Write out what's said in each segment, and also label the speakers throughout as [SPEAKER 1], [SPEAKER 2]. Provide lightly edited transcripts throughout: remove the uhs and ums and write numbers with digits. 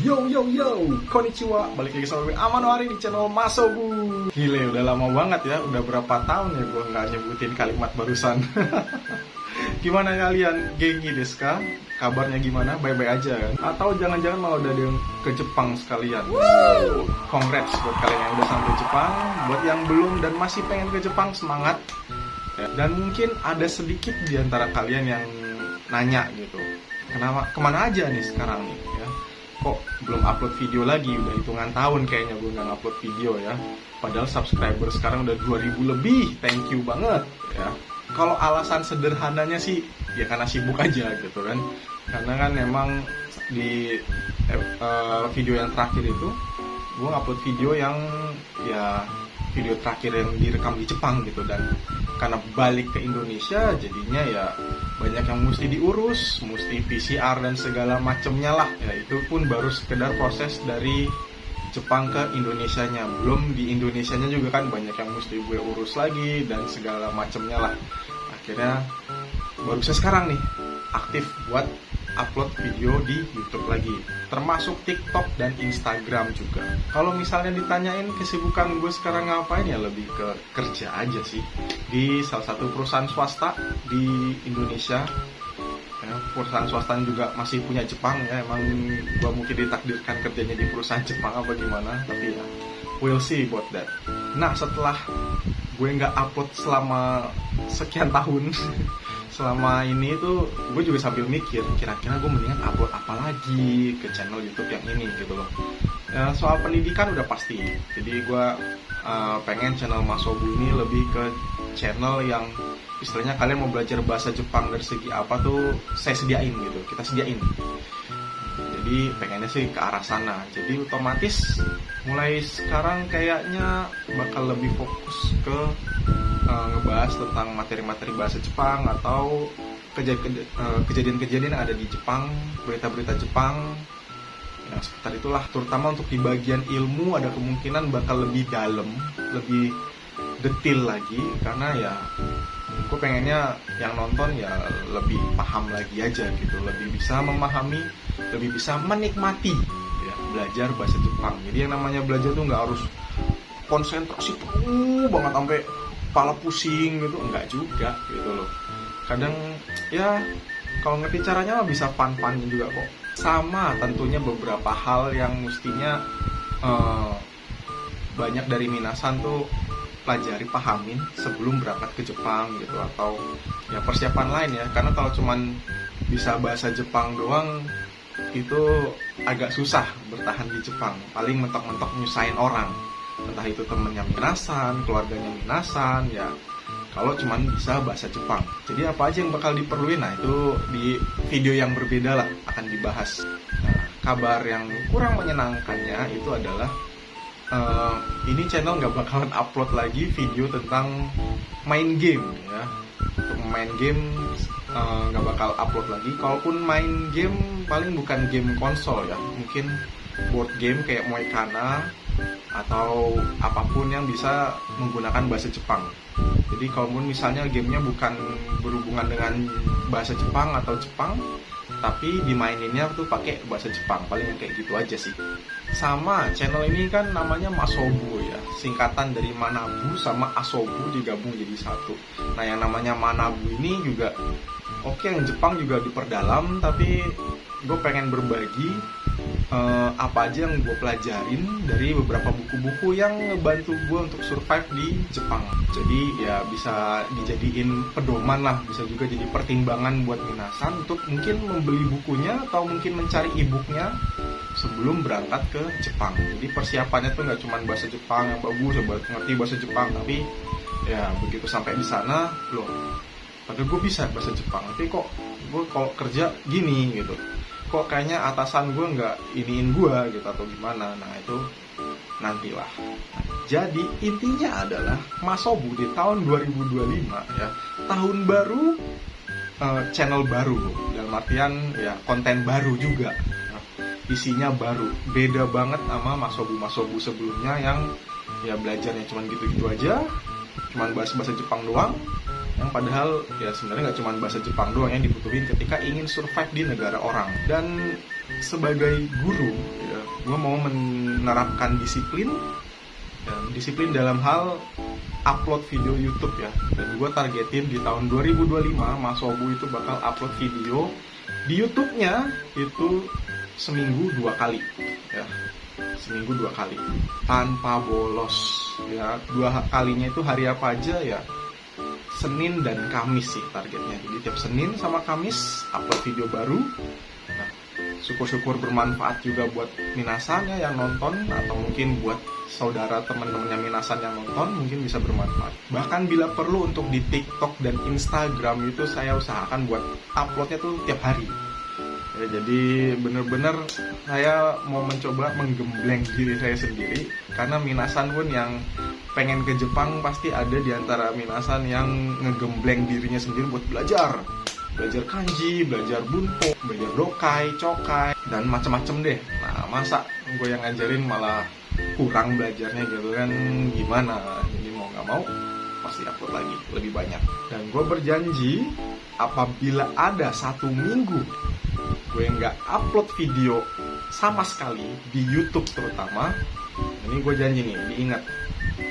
[SPEAKER 1] Yo yo yo, konnichiwa, balik lagi sama gue Amanoari di channel Masobu. Gile, udah lama banget ya, udah berapa tahun ya gue nggak nyebutin kalimat barusan. Gimana kalian, gengi desu ka? Kabarnya gimana? Bye-bye aja kan? Atau jangan-jangan malah udah ada yang ke Jepang sekalian? Congrats buat kalian yang udah sampai Jepang. Buat yang belum dan masih pengen ke Jepang, semangat ya. Dan mungkin ada sedikit di antara kalian yang nanya gitu, kenapa, kemana aja nih sekarang nih ya? Kok belum upload video lagi? Udah hitungan tahun kayaknya gue nggak upload video ya. Padahal subscriber sekarang udah 2000 lebih. Thank you banget ya. Kalau alasan sederhananya sih ya karena sibuk aja gitu kan. Karena kan emang di video yang terakhir itu gue upload video yang ya video terakhir yang direkam di Jepang gitu. Dan karena balik ke Indonesia jadinya ya banyak yang mesti diurus, mesti PCR dan segala macemnya lah ya. Itu pun baru sekedar proses dari Jepang ke Indonesianya. Belum di Indonesianya juga kan banyak yang mesti gue urus lagi dan segala macemnya lah. Akhirnya baru bisa sekarang nih aktif buat upload video di YouTube lagi, termasuk TikTok dan Instagram juga. Kalau misalnya ditanyain kesibukan gue sekarang ngapain, ya lebih ke kerja aja sih di salah satu perusahaan swasta di Indonesia ya. Perusahaan swasta juga masih punya Jepang ya. Emang gue mungkin ditakdirkan kerjanya di perusahaan Jepang apa gimana, tapi ya we'll see about that. Nah, setelah gue nggak upload selama sekian tahun selama ini tuh gue juga sambil mikir kira-kira gue mendingan upload apa lagi ke channel YouTube yang ini gitu loh. Soal pendidikan udah pasti, jadi gue pengen channel Masobu ini lebih ke channel yang istilahnya kalian mau belajar bahasa Jepang dari segi apa tuh saya sediain gitu, kita sediain. Jadi pengennya sih ke arah sana. Jadi otomatis mulai sekarang kayaknya bakal lebih fokus ke ngebahas tentang materi-materi bahasa Jepang atau kejadian-kejadian yang ada di Jepang, berita-berita Jepang ya, sekitar itulah. Terutama untuk di bagian ilmu ada kemungkinan bakal lebih dalam, lebih detail lagi, karena ya gue pengennya yang nonton ya lebih paham lagi aja gitu, lebih bisa memahami, lebih bisa menikmati ya, belajar bahasa Jepang. Jadi yang namanya belajar tuh nggak harus konsentrasi penuh banget sampai kepala pusing gitu, enggak juga gitu loh. Kadang ya kalau ngerti caranya mah bisa fun-fun juga kok. Sama tentunya beberapa hal yang mestinya banyak dari minasan tuh pelajari, pahamin sebelum berangkat ke Jepang gitu, atau ya persiapan lain ya. Karena kalau cuman bisa bahasa Jepang doang itu agak susah bertahan di Jepang. Paling mentok-mentok nyusahin orang, entah itu temennya minasan, keluarganya minasan ya, kalau cuman bisa bahasa Jepang. Jadi apa aja yang bakal diperluin, nah itu di video yang berbeda lah akan dibahas. Nah, kabar yang kurang menyenangkannya itu adalah ini channel nggak bakalan upload lagi video tentang main game ya. Untuk main game nggak bakal upload lagi. Kalaupun main game paling bukan game konsol ya, mungkin board game kayak Moekana atau apapun yang bisa menggunakan bahasa Jepang. Jadi kalaupun misalnya gamenya bukan berhubungan dengan bahasa Jepang atau Jepang, tapi dimaininnya tuh pakai bahasa Jepang, paling yang kayak gitu aja sih. Sama channel ini kan namanya Masobu ya, singkatan dari Manabu sama Asobu digabung jadi satu. Nah yang namanya Manabu ini juga oke, yang Jepang juga diperdalam, tapi gue pengen berbagi apa aja yang gue pelajarin dari beberapa buku-buku yang ngebantu gue untuk survive di Jepang. Jadi ya bisa dijadiin pedoman lah, bisa juga jadi pertimbangan buat minasan untuk mungkin membeli bukunya atau mungkin mencari e-booknya sebelum berangkat ke Jepang. Jadi persiapannya tuh nggak cuma bahasa Jepang yang bagus, buat ngerti bahasa Jepang, tapi ya begitu sampai di sana loh, padahal gue bisa bahasa Jepang, tapi kok gue kalau kerja gini gitu, kok kayaknya atasan gue nggak iniin gue gitu atau gimana. Nah itu nantilah. Jadi intinya adalah Masobu di tahun 2025 ya, tahun baru, channel baru, dalam artian ya konten baru juga, isinya baru, beda banget sama Masobu sebelumnya yang ya belajarnya cuman gitu-gitu aja, cuman bahasa Jepang doang. Yang padahal ya sebenarnya nggak cuma bahasa Jepang doang yang dibutuhin ketika ingin survive di negara orang. Dan sebagai guru ya, gue mau menerapkan disiplin, dan disiplin dalam hal upload video YouTube ya. Dan gue targetin di tahun 2025 Mas Sobu itu bakal upload video di YouTube-nya itu seminggu 2 kali ya, seminggu 2 kali tanpa bolos ya. 2 kalinya itu hari apa aja ya, Senin dan Kamis sih targetnya. Jadi tiap Senin sama Kamis upload video baru. Nah, syukur-syukur bermanfaat juga buat minasan ya yang nonton, atau mungkin buat saudara teman-temannya minasan yang nonton mungkin bisa bermanfaat. Bahkan bila perlu untuk di TikTok dan Instagram itu saya usahakan buat uploadnya tuh tiap hari ya. Jadi bener-bener saya mau mencoba menggembleng diri saya sendiri, karena minasan pun yang pengen ke Jepang pasti ada di antara minasan yang ngegembleng dirinya sendiri buat belajar kanji, belajar bunpo, belajar dokai, chokai, dan macem-macem deh. Nah, masa gue yang ngajarin malah kurang belajarnya gitu kan, gimana? Jadi mau gak mau pasti upload lagi lebih banyak. Dan gue berjanji apabila ada 1 minggu gue nggak upload video sama sekali di YouTube terutama, ini gue janji nih, diingat,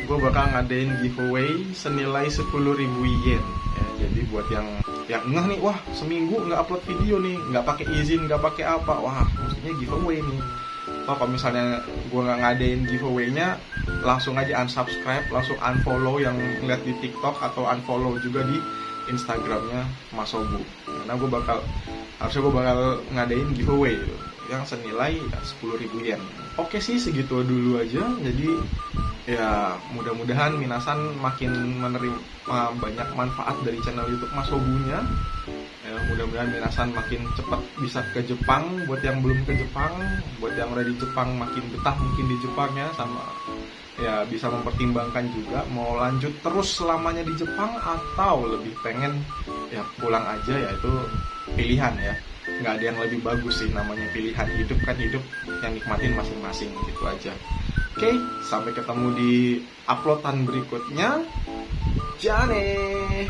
[SPEAKER 1] gue bakal ngadain giveaway senilai 10.000 yen ya. Jadi buat yang ngeh nih, wah seminggu nggak upload video nih, nggak pakai izin, nggak pakai apa, wah mestinya giveaway nih. Atau kalau misalnya gue nggak ngadain giveaway-nya, langsung aja unsubscribe, langsung unfollow yang ngeliat di TikTok, atau unfollow juga di Instagramnya Mas Sobu. Karena harusnya gue bakal ngadain giveaway gitu, yang senilai 10.000 yen. Oke sih, segitu dulu aja. Jadi ya mudah-mudahan minasan makin menerima banyak manfaat dari channel YouTube Mas Sobunya ya. Mudah-mudahan minasan makin cepat bisa ke Jepang. Buat yang belum ke Jepang, buat yang udah di Jepang makin betah mungkin di Jepangnya, sama ya bisa mempertimbangkan juga mau lanjut terus selamanya di Jepang atau lebih pengen ya pulang aja, ya itu pilihan ya. Nggak ada yang lebih bagus sih, namanya pilihan. Hidup kan hidup, yang nikmatin masing-masing gitu aja. Oke, sampai ketemu di uploadan berikutnya. Jane.